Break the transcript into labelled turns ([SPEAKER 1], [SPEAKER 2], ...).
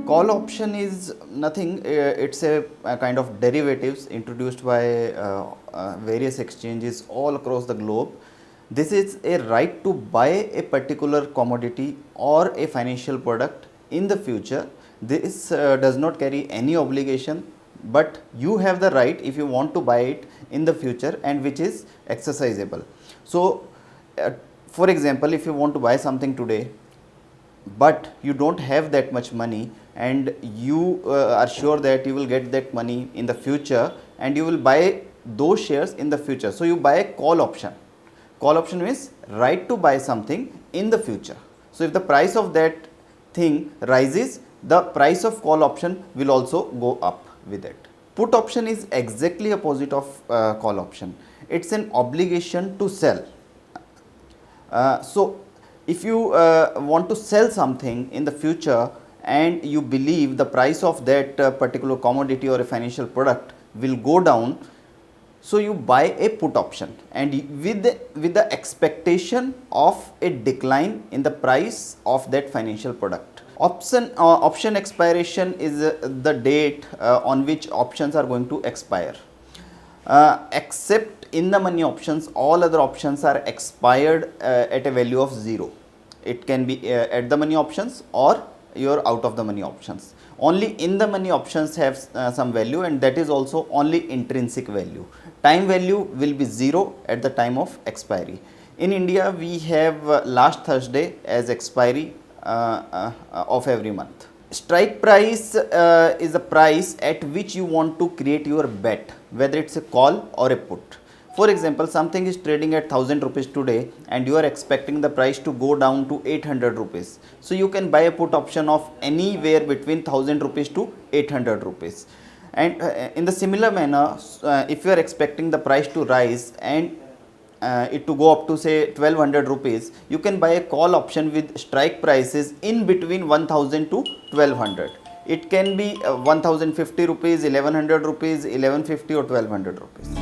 [SPEAKER 1] Call option is nothing, it's a kind of derivatives introduced by various exchanges all across the globe. This is a right to buy a particular commodity or a financial product in the future. This does not carry any obligation, but you have the right if you want to buy it in the future, and which is exercisable. So, for example, if you want to buy something today, but you don't have that much money, and you are sure that you will get that money in the future, and you will buy those shares in the future. So, you buy a call option. Call option means right to buy something in the future. So, if the price of that thing rises, the price of call option will also go up with it. Put option is exactly opposite of call option. It's an obligation to sell. So, if you want to sell something in the future and you believe the price of that particular commodity or a financial product will go down, so you buy a put option, and with the expectation of a decline in the price of that financial product. Option expiration is the date on which options are going to expire. Except in the money options, all other options are expired at a value of 0. It can be at the money options or your out of the money options. Only in the money options have some value, and that is also only intrinsic value. Time value will be 0 at the time of expiry. In India, we have last Thursday as expiry of every month. Strike price is the price at which you want to create your bet, whether it's a call or a put. For example, something is trading at 1000 rupees today, and you are expecting the price to go down to 800 rupees. So, you can buy a put option of anywhere between 1000 rupees to 800 rupees. And in the similar manner, if you are expecting the price to rise and it to go up to say 1200 rupees, you can buy a call option with strike prices in between 1000 to 1200. It can be 1050 rupees, 1100 rupees, 1150 or 1200 rupees.